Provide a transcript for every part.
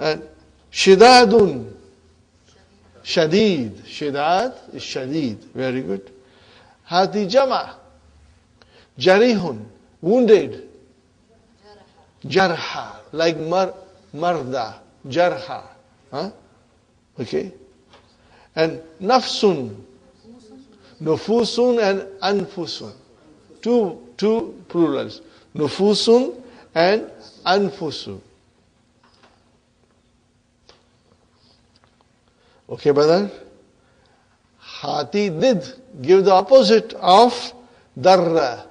And shidadun, shadid. Shidad is shadid. Very good. Hati jama, jarihun, wounded. Jarha, like marda, jarha. Huh? Okay. And nafsun, nufusun and anfusun. Two plurals. Nufusun and anfusun. Okay, brother? Hati did give the opposite of darra.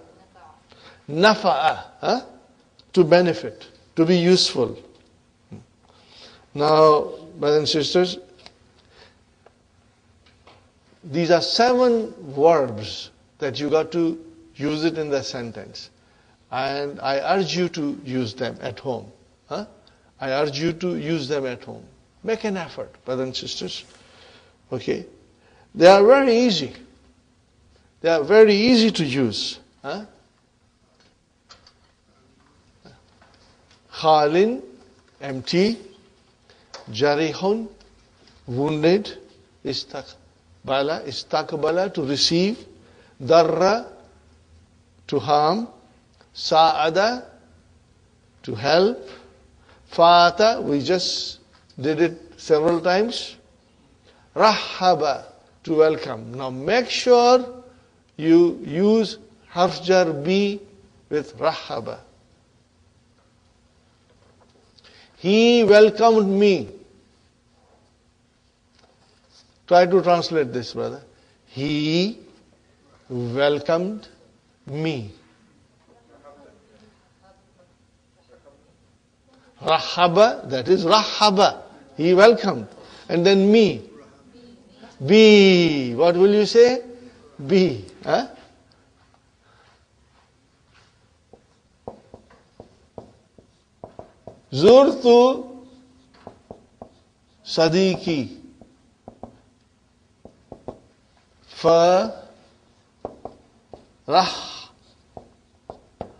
Nafa'a. Huh? To benefit, to be useful. Now, brothers and sisters, these are 7 verbs that you got to use it in the sentence. And I urge you to use them at home. Huh? I urge you to use them at home. Make an effort, brothers and sisters. Okay? They are very easy. They are very easy to use. Huh? Khalin, empty. Jarihun, wounded. Istakbala, to receive. Darra, to harm. Sa'ada, to help. Fata, we just did it several times. Rahaba, to welcome. Now make sure you use harf jar bi with rahaba. He welcomed me. Try to translate this, brother. He welcomed me. Rahaba, that is rahaba. He welcomed. And then me. Be. What will you say? Be. Huh? Zurtu Sadiki. Fa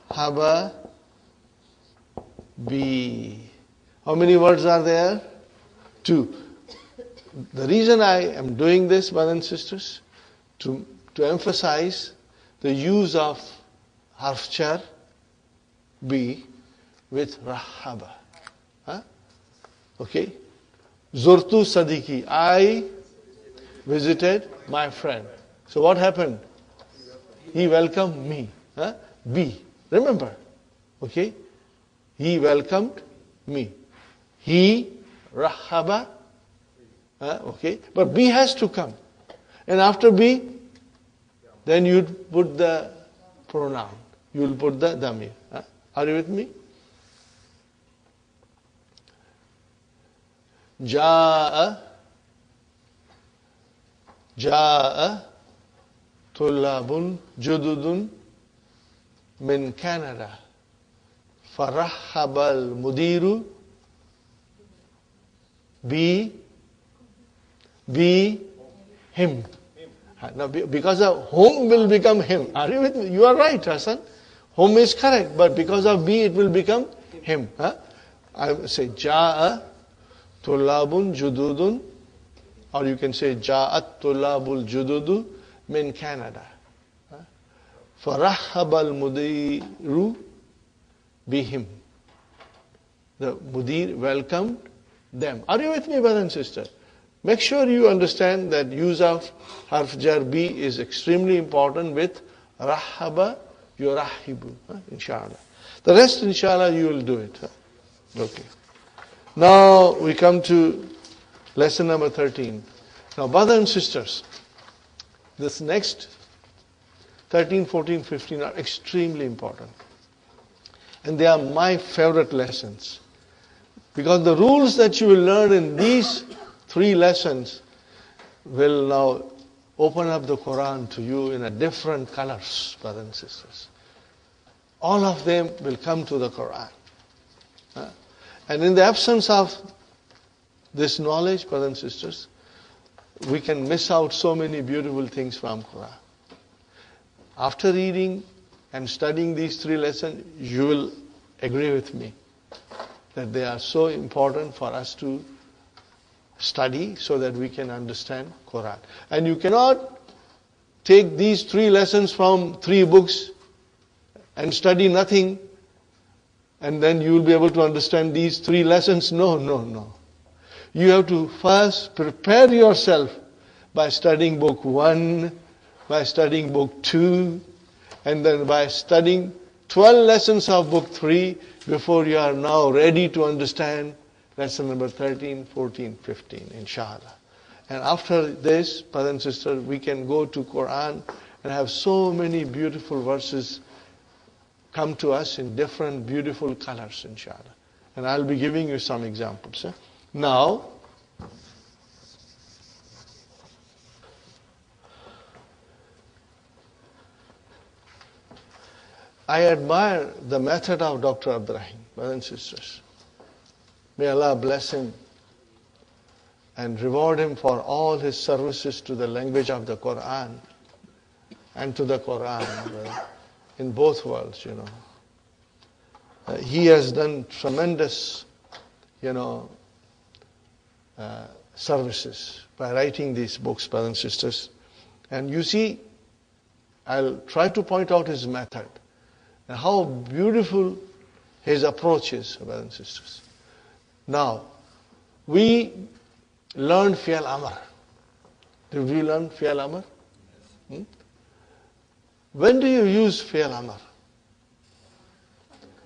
Rahaba Bi. How many words are there? 2. The reason I am doing this, brothers and sisters, to emphasize the use of harf jar bi with rahaba. Huh? Okay? Zurtu Sadiki. I visited my friend. So what happened? He welcomed me. Huh? Be. Remember. Okay? He welcomed me. He rahaba. Okay? But be has to come. And after be, then you put the pronoun. You will put the damir. Huh? Are you with me? Ja'a tullabun jududun min Canada. Farahhabal mudiru be him. Now, because of whom will become him. Are you with me? You are right, Hassan. Whom is correct, but because of be it will become him. Huh? I say Ja'a Tullabun Jududun, or you can say Ja'at Tullabul Jududu min Canada. Farahhabal Mudiru bihim. The Mudir welcomed them. Are you with me, brother and sister? Make sure you understand that use of harf jar bi is extremely important with rahaba yurahibu, inshallah. The rest, inshallah, you will do it. Okay. Now we come to lesson number 13. Now, brothers and sisters, this next 13, 14, 15 are extremely important. And they are my favorite lessons. Because the rules that you will learn in these 3 lessons will now open up the Quran to you in a different colors, brothers and sisters. All of them will come to the Quran. And in the absence of this knowledge, brothers and sisters, we can miss out so many beautiful things from Quran. After reading and studying these 3 lessons, you will agree with me that they are so important for us to study so that we can understand Quran. And you cannot take these 3 lessons from 3 books and study nothing and then you will be able to understand these 3 lessons. No, no, no. You have to first prepare yourself by studying book 1, by studying book 2, and then by studying 12 lessons of book 3 before you are now ready to understand lesson number 13, 14, 15, inshallah. And after this, brothers and sisters, we can go to Quran and have so many beautiful verses come to us in different beautiful colors, inshallah. And I'll be giving you some examples. Now, I admire the method of Dr. Abdurrahim, brothers and sisters. May Allah bless him and reward him for all his services to the language of the Quran and to the Quran in both worlds, he has done tremendous, services by writing these books, brothers and sisters. And you see, I'll try to point out his method and how beautiful his approach is, brothers and sisters. Now, we learned Fi'al Amr. Did we learn Fi'al Amr? When do you use Fi'al Amr?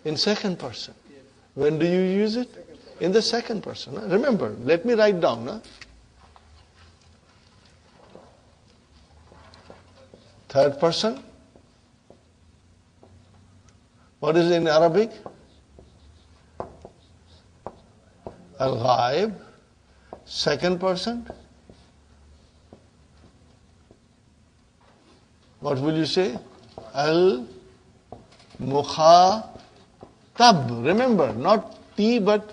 In second person. When do you use it? In the second person. Remember, let me write down. Third person. What is in Arabic? Al-Ghaib. Second person. What will you say? Al-Mukhatab. Remember, not T but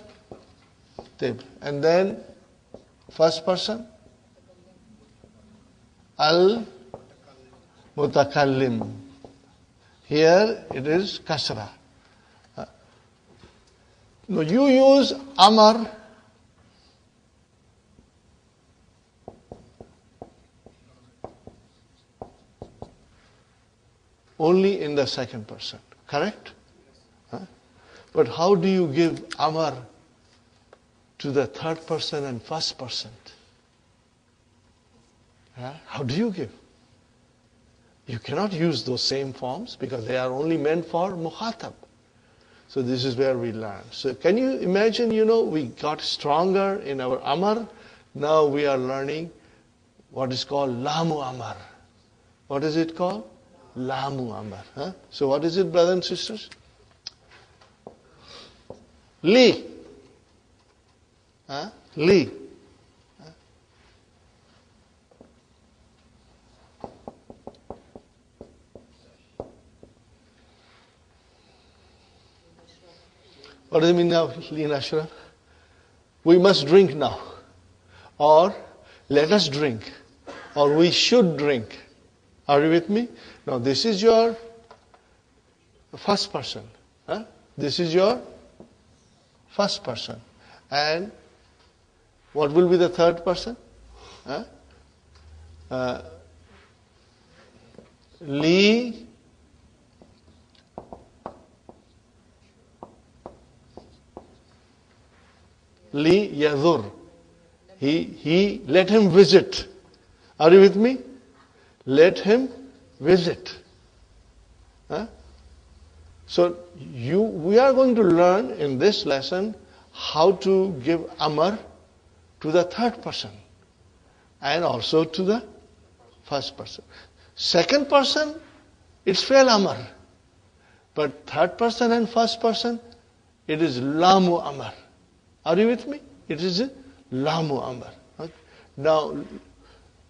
Tib. And then first person. Al-Mutakallim. Here it is Kasra. No, you use Amar only in the second person. Correct? But how do you give Amar to the third person and first person? How do you give? You cannot use those same forms because they are only meant for Mukhatab. So this is where we learn. So can you imagine, we got stronger in our Amar. Now we are learning what is called Lamu Amar. What is it called? Lamu Amar. So what is it, brothers and sisters? Li. Li. What does it mean now, Li Nashra? We must drink now. Or let us drink. Or we should drink. Are you with me? Now this is your first person. This is your first person. And what will be the third person? Li Yadur. He let him visit. Are you with me? Let him visit. So we are going to learn in this lesson how to give Amar to the third person and also to the first person. Second person, it's Fi'al Amar. But third person and first person, it is Lamu Amar. Are you with me? It is Lamu Amar. Now,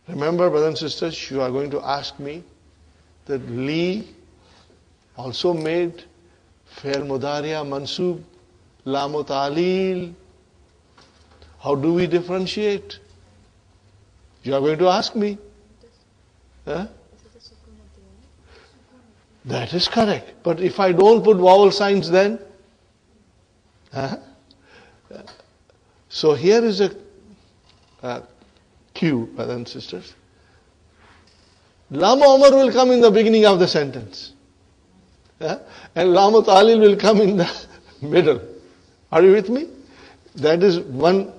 remember, brothers and sisters, you are going to ask me that Li also made Fi'al Mudariya Mansub, Lamu Ta'lil. How do we differentiate? You are going to ask me. That is correct. But if I don't put vowel signs then? So here is a cue, brothers and sisters. Lamu Amar will come in the beginning of the sentence. And Lamu Ta'lil will come in the middle. Are you with me? That is one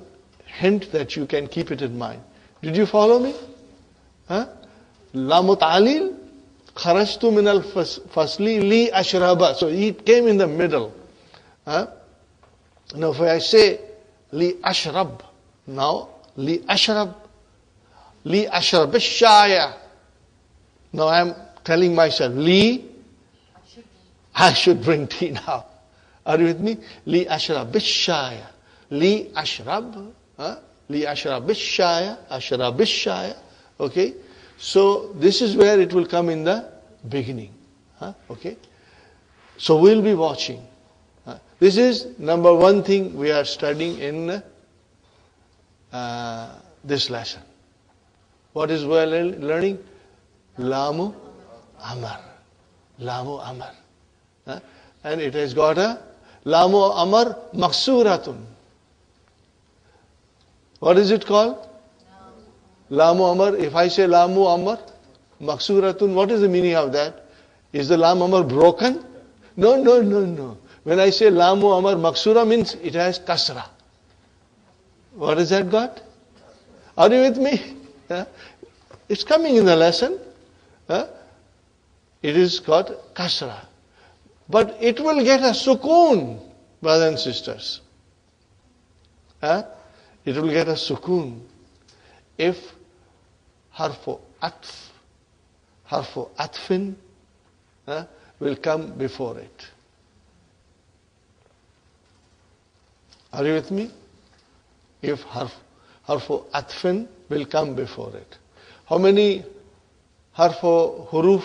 hint that you can keep it in mind. Did you follow me? Lamu Ta'lil, kharajtu min al-fasli li ashraba. So it came in the middle. Now if I say li ashrab, now li ashrab shaya. Now I am telling myself, I should bring tea now. Are you with me? Li ashrab bishaya. Li ashrab. Li ashrab bishaya. Okay. So this is where it will come in the beginning. Okay. So we'll be watching. This is number one thing we are studying in this lesson. What is we are learning? Lamu Amar. Lamu Amar. And it has got a Lamu Amar Maksuratun. What is it called? Lamu Amar. If I say Lamu Amar Maksuratun, what is the meaning of that? Is the Lamu Amar broken? No. When I say Lamu Amar Maksura means it has Kasra. What has that got? Are you with me? It's coming in the lesson. It is got Kasra. But it will get a sukoon, brothers and sisters. It will get a sukoon if harfu atfin will come before it. Are you with me? If harfu atfin will come before it. How many harfu huruf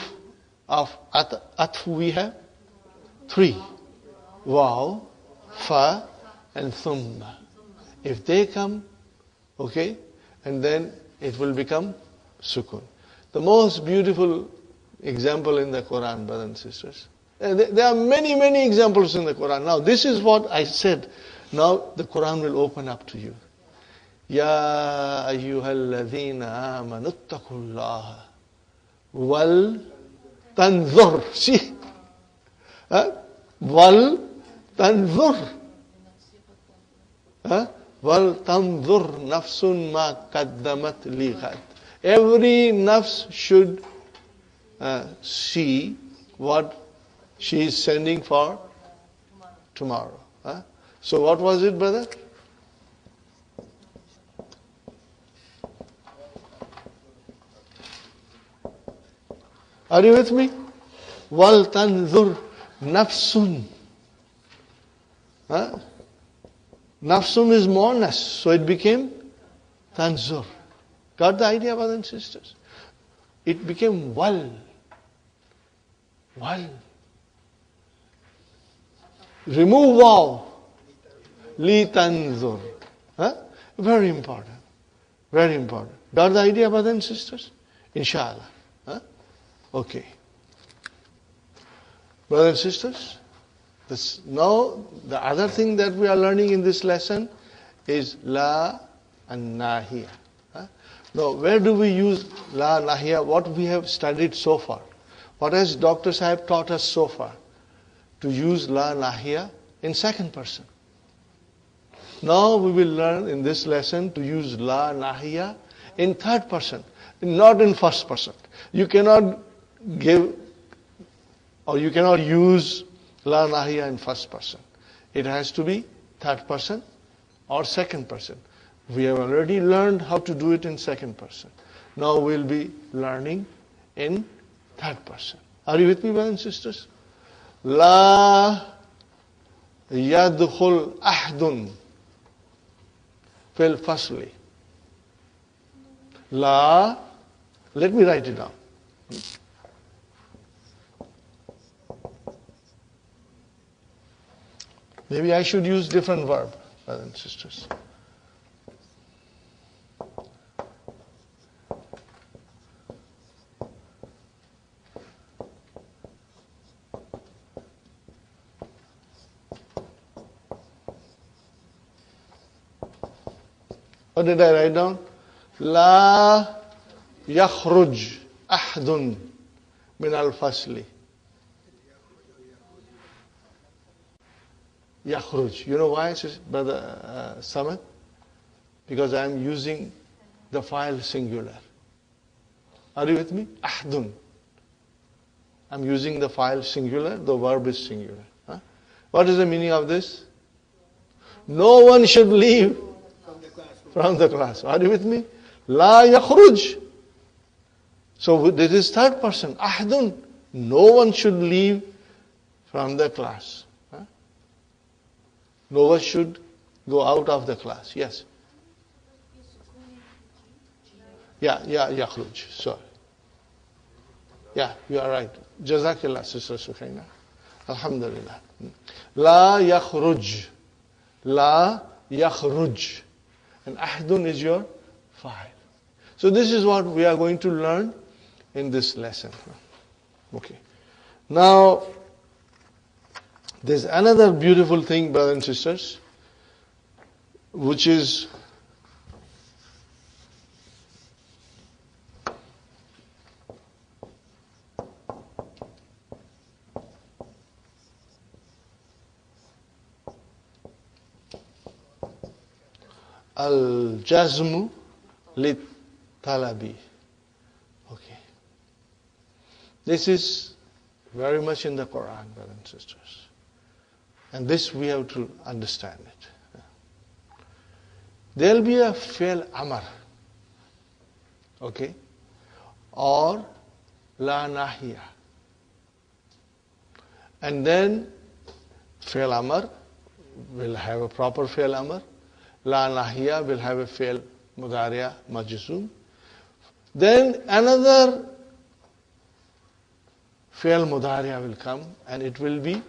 of atf we have? 3. Waw, fa, and thumma. If they come, okay, and then it will become sukun. The most beautiful example in the Quran, brothers and sisters. There are many examples in the Quran. Now, this is what I said. Now, the Quran will open up to you. Ya ayyuhalladhina amanu ittaqullaha wal tanzur. See? Wal tanzur. Wal tanzur nafsun ma qaddamat li ghad. Every nafs should see what she is sending for tomorrow. So what was it, brother? Are you with me? Wal tanzur nafsun. Nafsun is monas, so it became tanzur. Got the idea, brothers and sisters? It became wal. Wal. Remove waw. Li tanzur. Very important. Very important. Got the idea, brothers and sisters? Inshallah. Okay. Brothers and sisters, now the other thing that we are learning in this lesson is la and nahiya. Now, where do we use la nahiya? What we have studied so far? What has Dr. Sahib taught us so far? To use la nahiya in second person. Now we will learn in this lesson to use la nahiya in third person, not in first person. You cannot give or you cannot use la nahiya in first person. It has to be third person or second person. We have already learned how to do it in second person. Now we'll be learning in third person. Are you with me, brothers and sisters? La yadkhul ahdun fil fasli. La, let me write it down. Maybe I should use different verb, brothers and sisters. What did I write down? La yakhruj ahdun min al-fasli. Yakhruj. You know why, Brother Samad? Because I am using the file singular. Are you with me? Ahdun. I'm using the file singular, the verb is singular. Huh? What is the meaning of this? No one should leave from the class. Are you with me? La yakhruj. So this is third person. Ahdun. No one should leave from the class. Huh? No one should go out of the class. Yes. Yeah, yakhruj. Sorry. Yeah, you are right. Jazakillah, Sister Sukhaina. Alhamdulillah. La yakhruj. La yakhruj. And ahdun is your file. So this is what we are going to learn in this lesson. Okay. Now, there's another beautiful thing, brothers and sisters, which is al-jazmu lit-talabi. Okay. This is very much in the Quran, brothers and sisters. And this we have to understand it. There will be a fi'l amr. Okay. Or la nahiya. And then fi'l amr will have a proper fi'l amr. La nahiya will have a fi'l mudariya majzum. Then another fi'l mudariya will come and it will be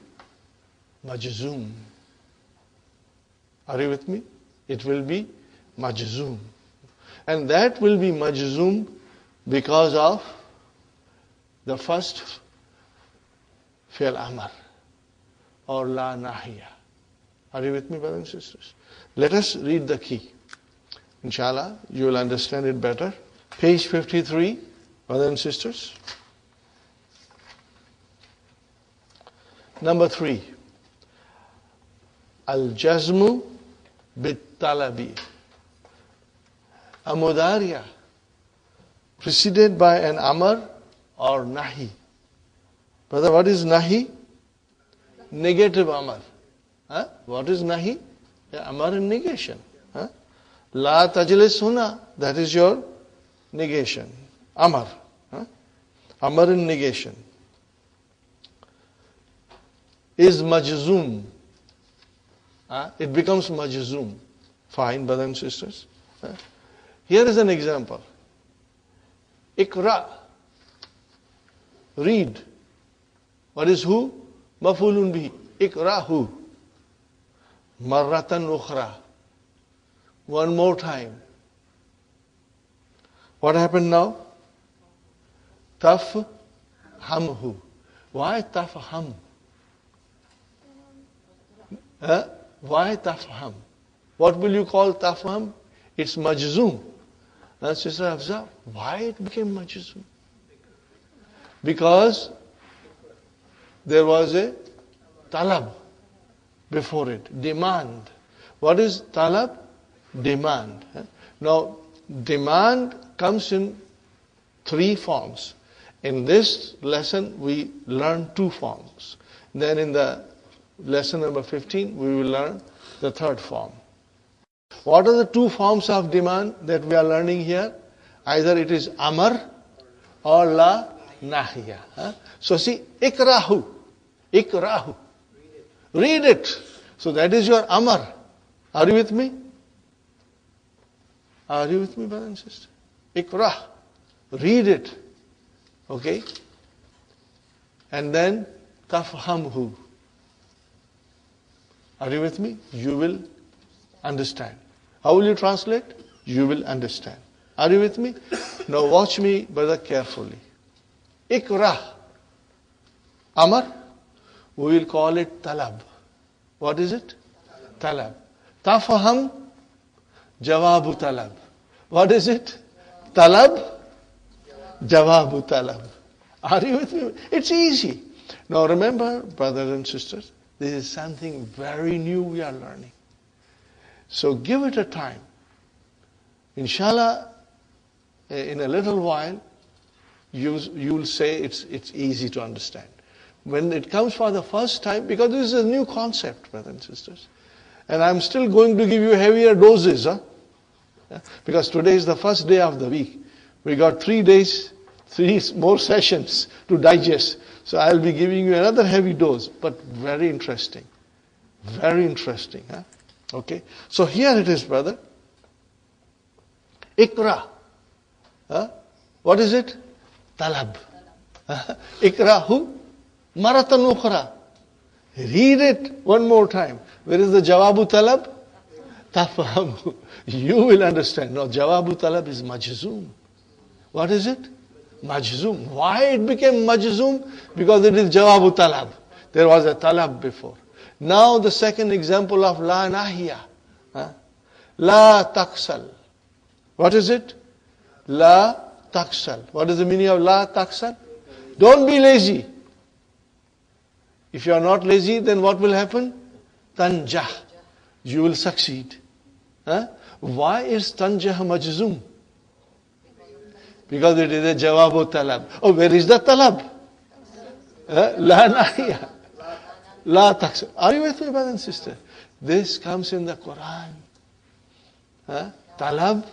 majzum. Are you with me? It will be majzum. And that will be majzum because of the first fi'l amr or la nahiya. Are you with me, brothers and sisters? Let us read the key. Inshallah, you will understand it better. Page 53, brothers and sisters. Number 3. Al-jazmu bit-talabi. A mudariya preceded by an amr or nahi. Brother, what is nahi? Negative amr. Huh? What is nahi? Amar in negation. Huh? La tajlis huna. That is your negation. Amar. Huh? Amar in negation. Is majzum. It becomes majzum. Fine, brothers and sisters. Huh? Here is an example. Ikra. Read. What is who? Mafulun bihi. Ikrahu. Marratan ukhra. One more time. What happened now? Tafhamhu. Why tafham? Why tafham? What will you call tafham? It's majzum. Now, Sister Hafsa, why it became majzum? Because there was a talab before it. Demand. What is talab? Demand. Now, demand comes in 3 forms. In this lesson, we learn 2 forms. Then in the lesson number 15, we will learn the 3rd form. What are the 2 forms of demand that we are learning here? Either it is amar or la nahiya. So see, ikrahu. Ikrahu. Read it. So that is your amar. Are you with me? Are you with me, brother and sister? Ikrah. Read it. Okay? And then tafhamhu. Are you with me? You will understand. How will you translate? You will understand. Are you with me? Now watch me, brother, carefully. Ikrah. Amar. We will call it talab. What is it? Talab. Tafaham. Jawabu talab. What is it? Talab, jawabu talab. Are you with me? It's easy. Now remember, brothers and sisters, this is something very new we are learning. So give it a time. Inshallah, in a little while, you'll say it's easy to understand. When it comes for the first time, because this is a new concept, brothers and sisters, and I'm still going to give you heavier doses, because today is the first day of the week. We got 3 days, 3 more sessions to digest. So I'll be giving you another heavy dose, but very interesting. Very interesting. Okay. So here it is, brother. Ikra. What is it? Talab. Ikrahu maratan ukhra. Read it one more time. Where is the jawabu talab? Tafahamu. You will understand. No, jawabu talab is majzoom. What is it? Majzoom. Why it became majzoom? Because it is jawabu talab. There was a talab before. Now the second example of la nahiya. La taksal. What is it? La taksal. What is the meaning of la taksal? Don't be lazy. If you are not lazy, then what will happen? Tanjah. You will succeed. Why is tanjah majzoom? Because it is a jawabu talab. Oh, where is the talab? La nahiya. La taksal. Are you with me, brothers and sisters? This comes in the Quran. Talab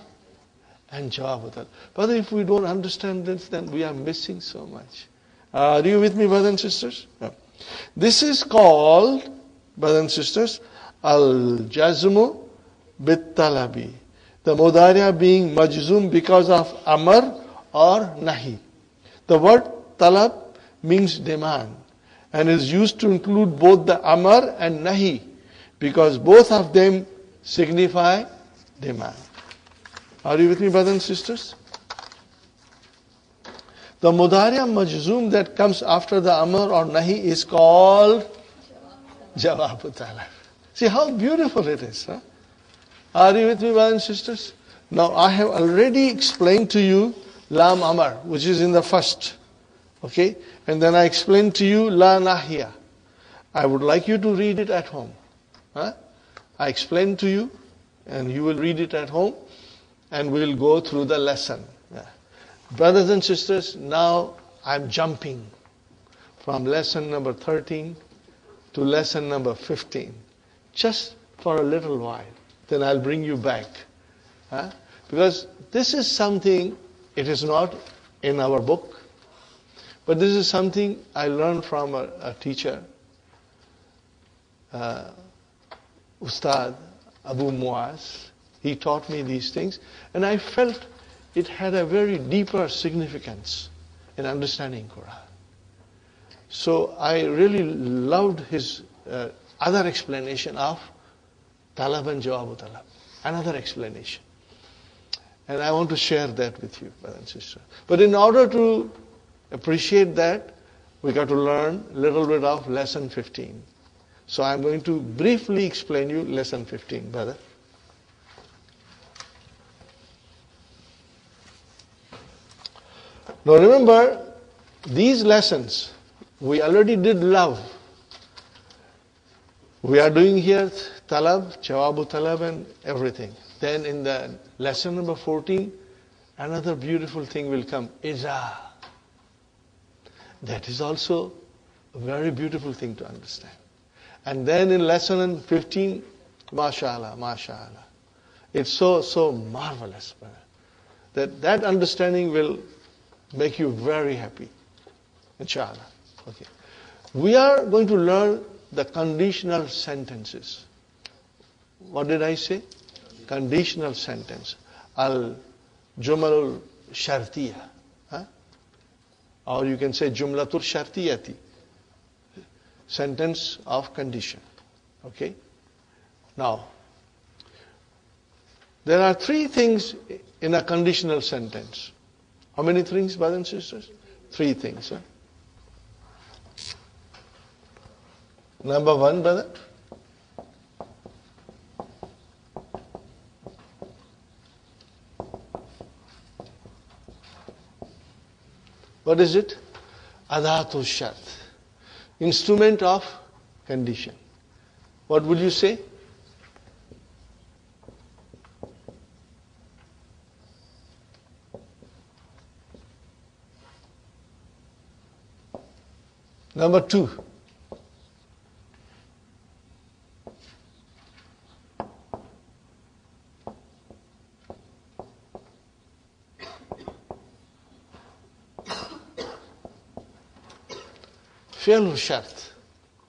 and jawabu talab. But if we don't understand this, then we are missing so much. Are you with me, brothers and sisters? This is called, brothers and sisters, al-jazmu bit-talabi. The mudari'a being majzoom because of amr or nahi. The word talab means demand and is used to include both the amr and nahi because both of them signify demand. Are you with me, brothers and sisters? The mudari'a majzoom that comes after the amr or nahi is called jawabu talab. See how beautiful it is. Are you with me, brothers and sisters? Now I have already explained to you lam amr, which is in the first. Okay? And then I explained to you la nahiya. I would like you to read it at home. I explained to you, and you will read it at home, and we will go through the lesson. Brothers and sisters, now I'm jumping from lesson number 13 to lesson number 15. Just for a little while. Then I'll bring you back. Because this is something, it is not in our book, but this is something I learned from a teacher, Ustad Abu Muaz. He taught me these things, and I felt it had a very deeper significance in understanding Quran. So I really loved his other explanation of talab and jawabu talab. Another explanation. And I want to share that with you, brothers and sisters. But in order to appreciate that, we got to learn a little bit of lesson 15. So I'm going to briefly explain you lesson 15, brother. Now remember, these lessons, we already did love. We are doing here talab, jawabu talab and everything. Then in the lesson number 14, another beautiful thing will come, iza. That is also a very beautiful thing to understand. And then in lesson 15, mashallah, mashallah. It's so marvelous, brother. That understanding will make you very happy. Inshallah. Okay. We are going to learn the conditional sentences. What did I say? Conditional sentence. Al-Jumalul Shartiya. Or you can say Jumlatul Shartiyati. Sentence of condition. Okay? Now, there are 3 things in a conditional sentence. How many things, brothers and sisters? 3 things. Number 1, brother. What is it? Adatu shart. Instrument of condition. What would you say? Number 2. Fi'l shart.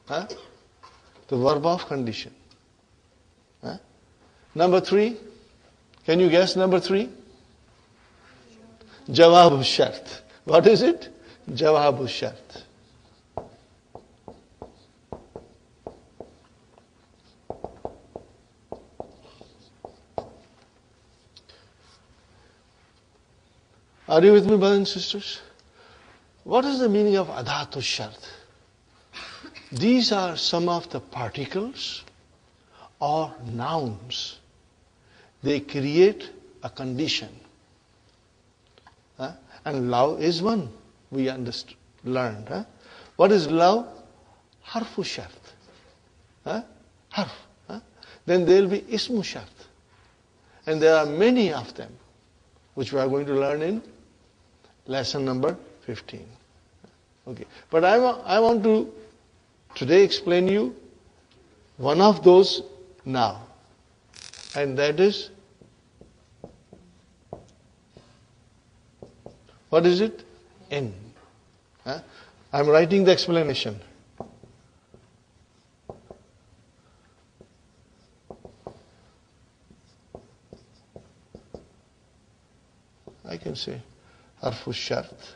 The verb of condition. Number 3. Can you guess number 3? Jawab shart. What is it? Jawab shart. Are you with me, brothers and sisters? What is the meaning of adatu shart? These are some of the particles or nouns. They create a condition. And love is one. We learned. What is love? Harfu shart. Harf. Then there will be ismu shart. And there are many of them, which we are going to learn in lesson number 15. Okay. But I want to today explain you one of those now. And that is, what is it? In. I'm writing the explanation. I can say harfu shart.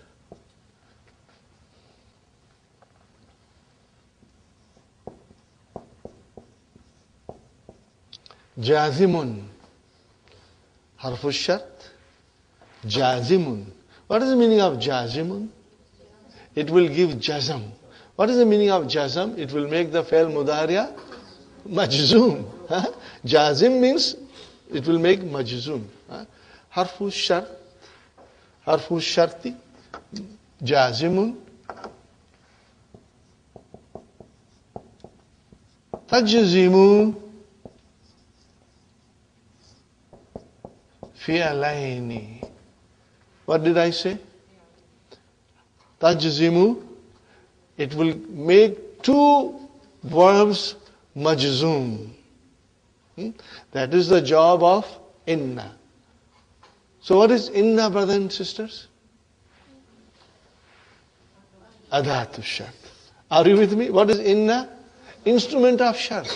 Jazimun. Harfu shart. Jazimun. What is the meaning of jazimun? It will give jazam. What is the meaning of jazam? It will make the fi'l mudariya majzoom. Jazim means it will make majzoom. Harfu shart. Harfu sharti. Jazimun. Tajzimu. Fi'alaini. What did I say? Tajzimu. It will make two verbs majzoom. That is the job of inna. So what is inna, brothers and sisters? Adatu shart. Are you with me? What is inna? Instrument of shart.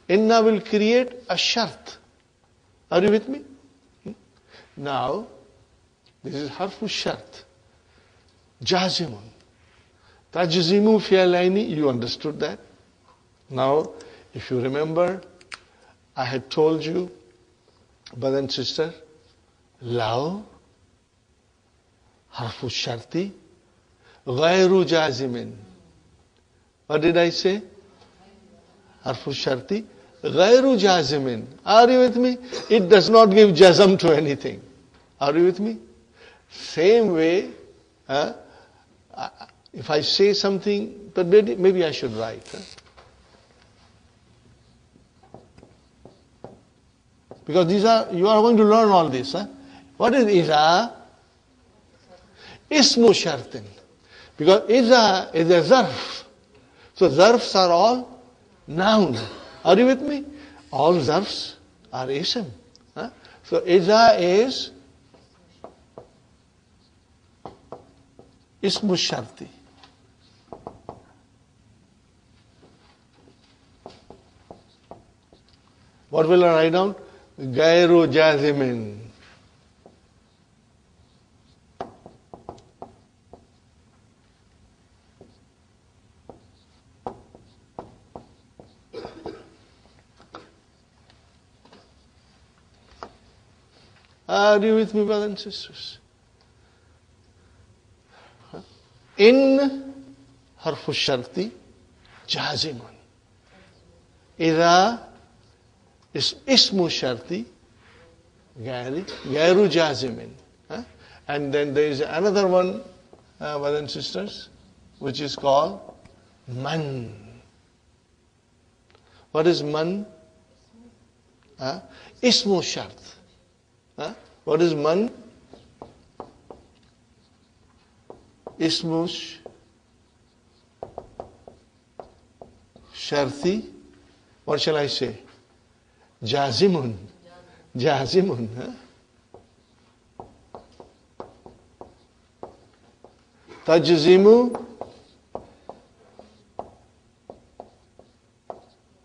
Inna will create a shart. Are you with me? Now, this is harfu shart. Jazimun. Tajzimu fi'alaini. You understood that? Now, if you remember, I had told you, brother and sister, law, harfu sharti, ghayru jazimin. What did I say? Harfu sharti, ghayru jazimin. Are you with me? It does not give jazam to anything. Are you with me? Same way, if I say something, but maybe I should write. Because you are going to learn all this. What is iza? Ismu shartin. Because iza is a zarf. So zarfs are all noun. Are you with me? All zarfs are ism. So iza is ismu sharti. What will I write down? Gairu jazimin. Are you with me, brothers and sisters? In harfu sharti jazimun. Ida ismu sharti gairu jazimin. And then there is another one brothers and sisters, which is called man. What is man? Ismu shart. What is man? Ismu sharti. What shall I say? Jazimun. Jazimun. Tajzimu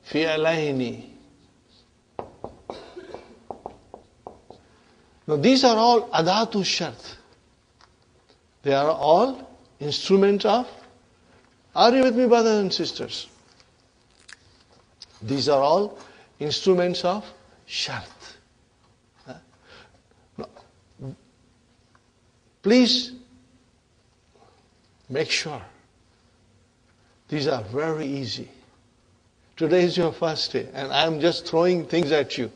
fi'alaini. Now these are all adatu shart. They are all instruments of. Are you with me, brothers and sisters? These are all instruments of shart. Now, please make sure these are very easy. Today is your first day, and I am just throwing things at you.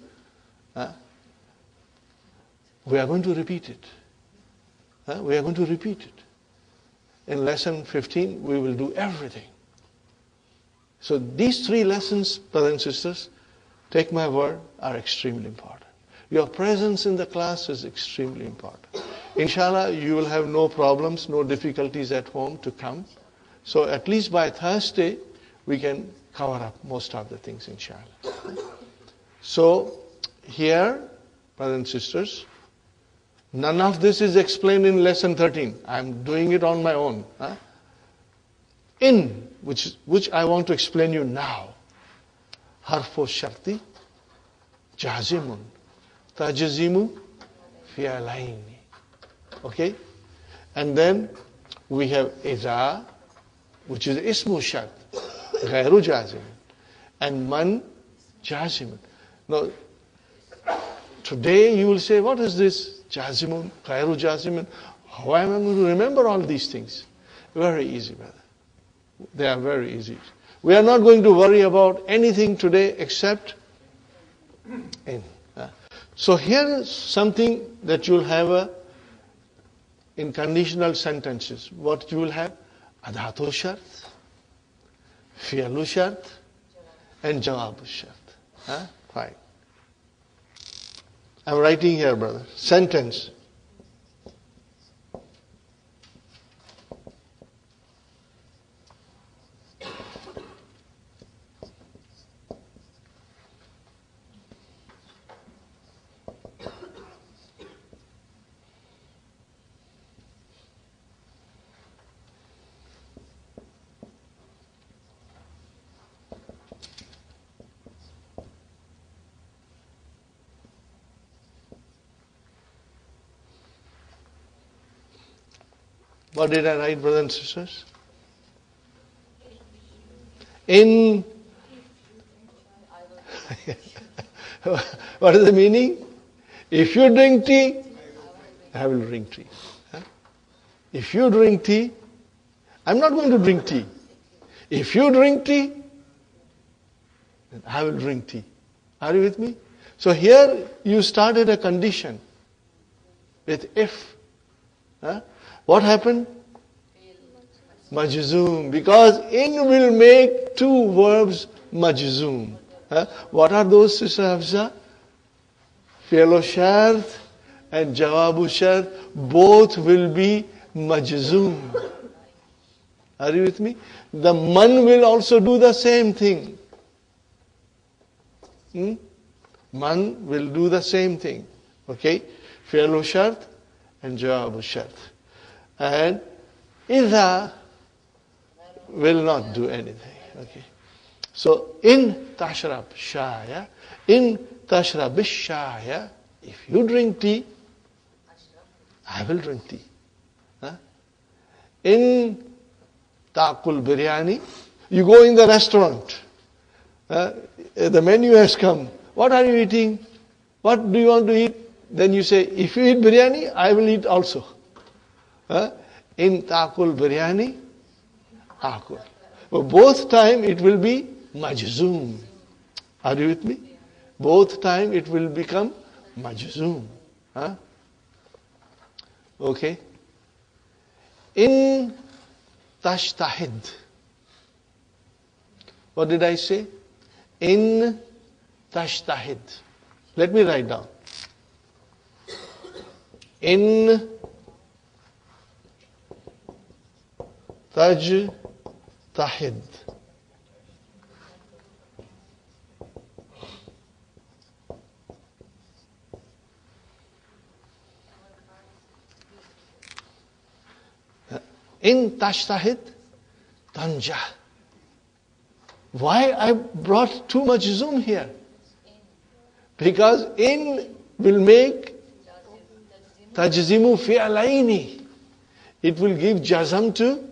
We are going to repeat it. We are going to repeat it. In lesson 15, we will do everything. So these 3 lessons, brothers and sisters, take my word, are extremely important. Your presence in the class is extremely important. Inshallah, you will have no problems, no difficulties at home to come. So at least by Thursday, we can cover up most of the things, inshallah. So here, brothers and sisters, none of this is explained in lesson 13. I am doing it on my own. In, which I want to explain you now. Harfo sharti, jazimun, tajzimu, fi'alaini. Okay? And then we have iza, which is ismu shart, ghairu jazimun. And man, jazimun. Now, today you will say, what is this? Jazimun, ghairu jazimun. How am I going to remember all these things? Very easy, brother. They are very easy. We are not going to worry about anything today except in. So here is something that you will have in conditional sentences. What you will have? Adhatu shart, fi'lu shart, and jawabu shart. Fine. I'm writing here, brother. Sentence. What did I write, brothers and sisters? In. What is the meaning? If you drink tea, I will drink tea. If you drink tea, I'm not going to drink tea. If you drink tea, then I will drink tea. Are you with me? So here you started a condition with if. What happened? Majzoom. Because in will make 2 verbs majzoom. What are those, Sister Hafsa? Fi'lu shart and jawabu shart. Both will be majzoom. Are you with me? The man will also do the same thing. Man will do the same thing. Okay? Fi'lu shart and jawabu shart. And idha will not do anything. Okay. So in tashrab shaya, in tashrab shaya, if you drink tea, I will drink tea. In ta'kul biryani, you go in the restaurant. The menu has come. What are you eating? What do you want to eat? Then you say, if you eat biryani, I will eat also. In ta'kul biryani, akul. But both time it will be majzoom. Are you with me? Both time it will become majzoom. Okay? In tashtahid. What did I say? In tashtahid. Let me write down. In tajtahid. In tashtahid, tanjah. Why I brought too much zoom here? Because in will make tajzimu fi'alaini. It will give jazam to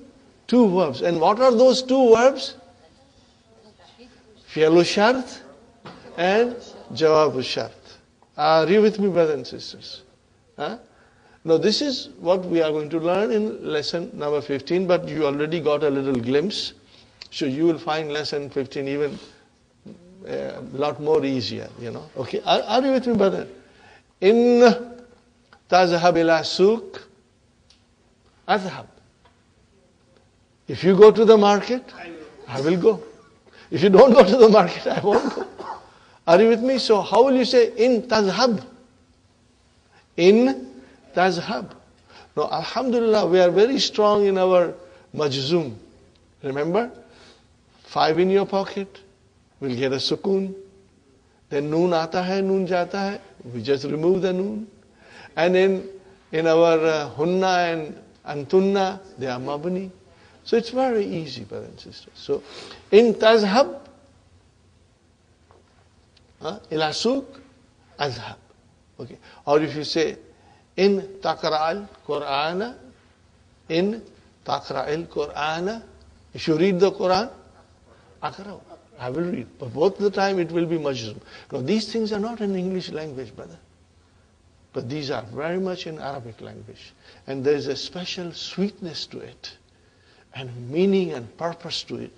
two verbs. And what are those two verbs? Fi'lu shart and jawabu shart. Are you with me, brothers and sisters? Huh? Now this is what we are going to learn in lesson number 15, but you already got a little glimpse. So you will find lesson 15 even a lot more easier, Okay, are you with me, brother? In tazhab ila suq, azhab. If you go to the market, I will go. If you don't go to the market, I won't go. Are you with me? So how will you say in tazhab? In tazhab. Now, alhamdulillah, we are very strong in our majzoom. Remember? 5 in your pocket, we'll get a sukoon. Then noon aata hai, noon jata hai. We just remove the noon. And in our hunna and antunna, they are mabni. So it's very easy, brothers and sisters. So, in tazhab, ila suq, azhab. Okay. Or if you say, in taqra'al Qur'ana, in taqra'il Qur'ana, if you read the Quran, aqra'u, I will read. But both the time it will be majzoom. Now these things are not in English language, brother. But these are very much in Arabic language. And there is a special sweetness to it. And meaning and purpose to it.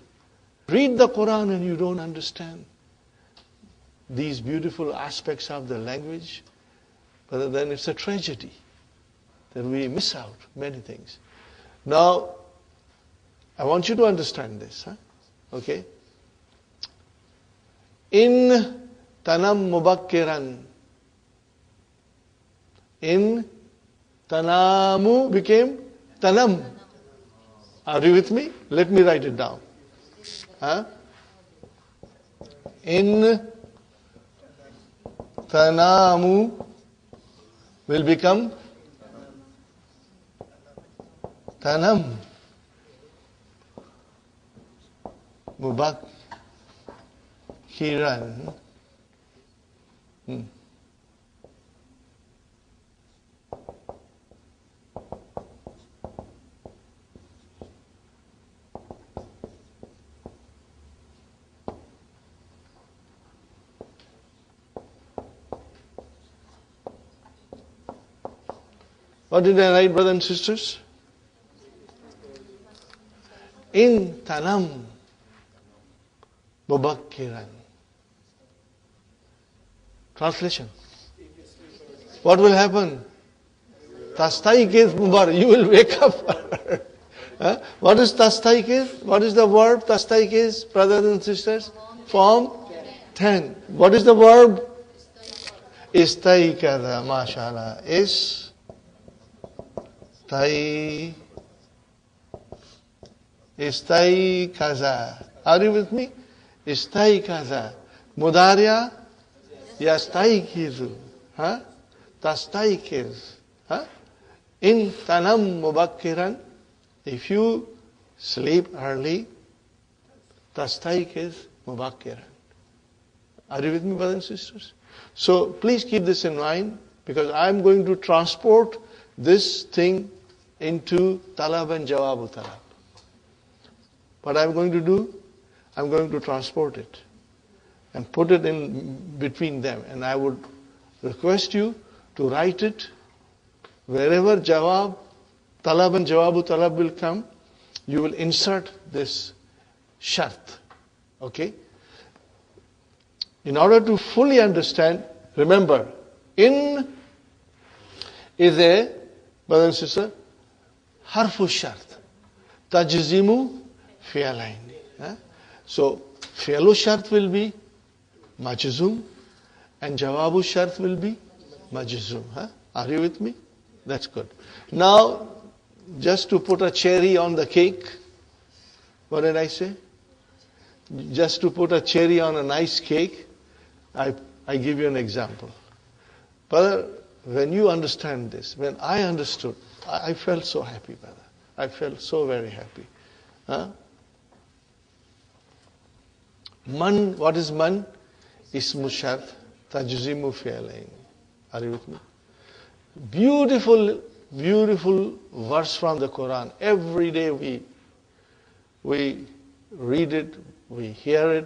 Read the Quran and you don't understand these beautiful aspects of the language. But then it's a tragedy that we miss out many things. Now, I want you to understand this. Okay? In tanam mubakkiran. In tanamu became tanam. Are you with me? Let me write it down. In tanamu will become tanam. Mubakkiran. What did I write, brothers and sisters? In tanam mubakkiran. Translation. What will happen? Tastaikiz mubarak. You will wake up. What is tastaikiz? What is the verb tastaikiz, brothers and sisters? Form 10. What is the verb? Istaikada, mashallah. Istaikaza. Are you with me? Istaikaza. Mudarya yastaikizu. Tastaikiz. In tanam mubakkiran. If you sleep early, tastaikiz mubakkiran. Are you with me, brothers and sisters? So please keep this in mind, because I am going to transport this thing into talab and jawabu talab. What I'm going to do, I'm going to transport it and put it in between them. And I would request you to write it wherever jawab, talab and jawabu talab will come, you will insert this shart. Okay? In order to fully understand, remember, in is a, brother and sister, harfu shart. Tajzimu fi'alaini. So, fi'lu shart will be majzum and jawabu shart will be majzum. Are you with me? That's good. Now, just to put a cherry on the cake, what did I say? Just to put a cherry on a nice cake, I give you an example. Brother, when you understand this, when I understood, I felt so happy, brother. I felt so very happy. Man, what is man? Ismu shart, tajzimu fi'alain. Are you with me? Beautiful, beautiful verse from the Quran. Every day we read it, we hear it,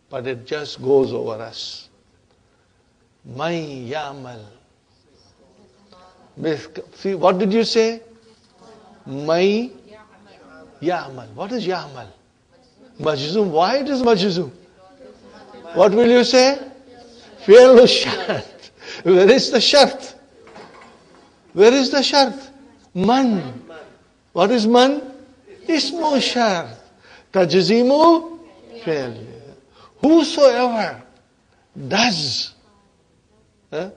but it just goes over us. May ya'mal. See, what did you say? May ya'mal. What is ya'mal? Majzum. Why it is majzum? What will you say? Fi'lu shart. Where is the shart? Where is the shart? Man. What is man? Ismu shart. Tajzimu fi'l. Whosoever does a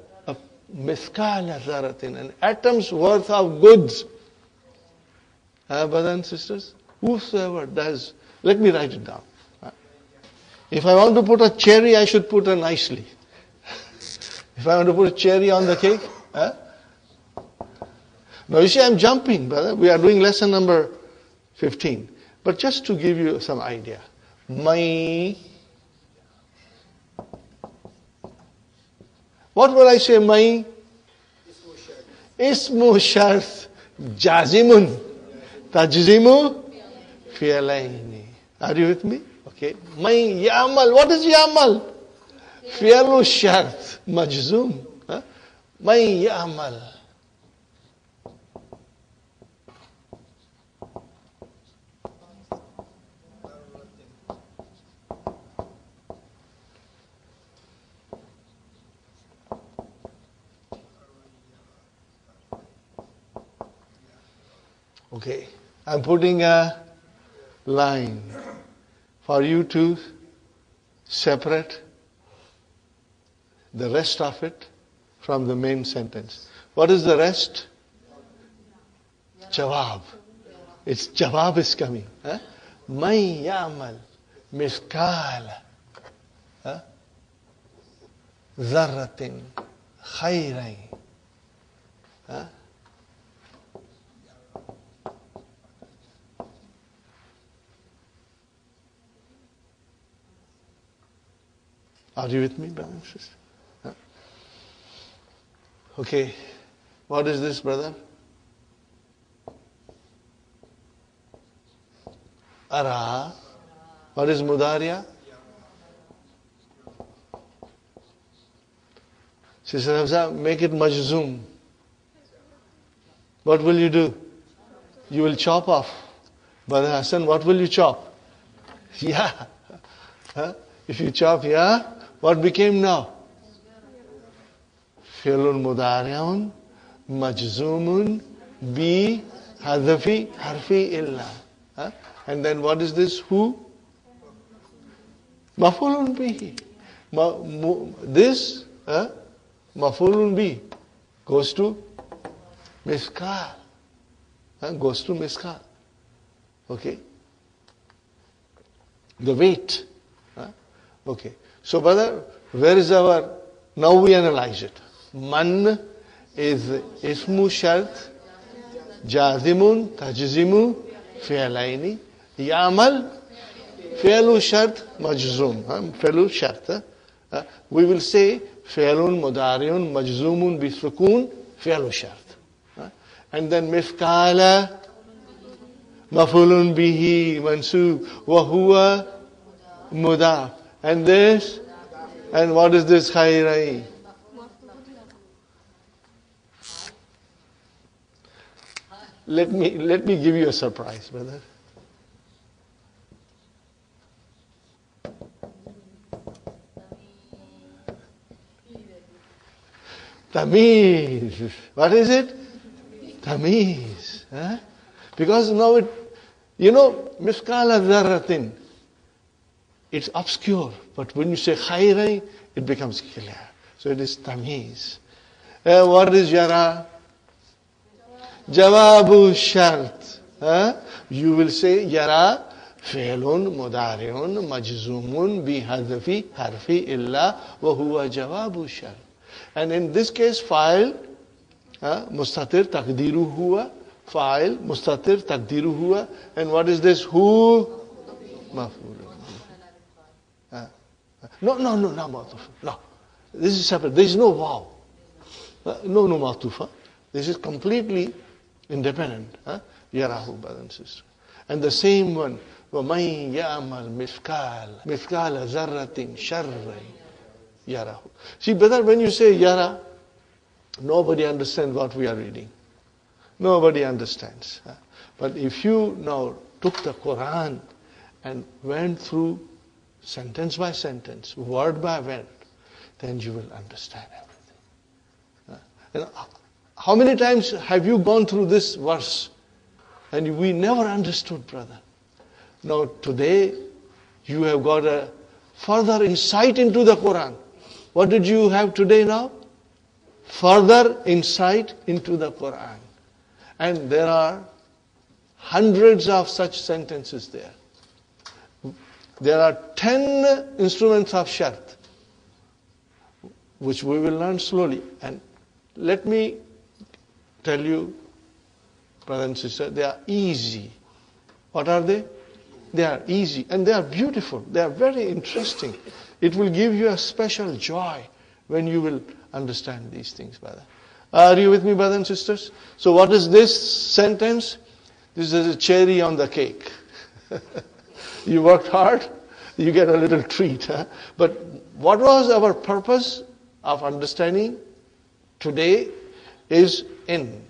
mithqala dharratin, an atom's worth of goods. Brothers and sisters, whosoever does, let me write it down. If I want to put a cherry, I should put it nicely. If I want to put a cherry on the cake, now you see I'm jumping, brother. We are doing lesson number 15. But just to give you some idea. My. What will I say? My. Ismu shart jazimun. Tajzimu fi'alaini. Are you with me? Okay. My ya'mal. What is ya'mal? Fi'lu shart majzum. My ya'mal. Okay, I'm putting a line for you to separate the rest of it from the main sentence. What is the rest? Jawab. It's jawab is coming. May ya'mal mithqala dharratin khayran. Are you with me, brothers and sisters? Okay. What is this, brother? Ara. What is mudariya? Sister Hafsa, make it majzoom. What will you do? You will chop off. Brother Hassan, what will you chop? Yeah. If you chop yeah, what became now? Fi'lun mudari'un majzumun bi hadfi harfi illa. And then what is this? Who? Maf'ulun bihi. This maf'ulun bi goes to miskal. Goes to miskal. Okay. The weight. Okay. So, brother, where is our... Now we analyze it. Man is ismu shart, jazimun, tajzimu, fi'alaini. Ya'mal, fi'lu shart, majzum. Fi'lu shart. We will say fi'lun mudari'un, majzumun, bisukun, fi'lu shart. And then mithqala, maf'ulun bihi, mansub, wa huwa mudaf. And this, and what is this khayrai? Let me give you a surprise, brother. Tamiz. What is it? Tamiz. Because now mithqala dharratin, it's obscure. But when you say khairan, it becomes clear. So it is tamyiz. What is yara? Jawabu shart. You will say yara fi'lun mudari'un majzumun bihadfi harfi illa wa huwa jawabu shart. And in this case, fa'il mustatir taqdiru huwa, fa'il mustatir taqdiru huwa. And what is this? Hu maf'ul. No, not ma'tuf. No. This is separate. There is no wow. No ma'tufa. This is completely independent. Yarahu, brother and sister. And the same one, وَمَنْ يَعْمَلْ مِثْقَالَ ذَرَّةٍ شَرًّا يَرَهُ. See, brother, when you say yara, nobody understands what we are reading. Nobody understands. But if you now took the Quran and went through sentence by sentence, word by word, then you will understand everything. And how many times have you gone through this verse and we never understood, brother? Now today you have got a further insight into the Quran. What did you have today now? Further insight into the Quran. And there are hundreds of such sentences there. There are 10 instruments of shart, which we will learn slowly. And let me tell you, brother and sister, they are easy. What are they? They are easy and they are beautiful. They are very interesting. It will give you a special joy when you will understand these things, brother. Are you with me, brothers and sisters? So what is this sentence? This is a cherry on the cake. You worked hard, you get a little treat. But what was our purpose of understanding today is in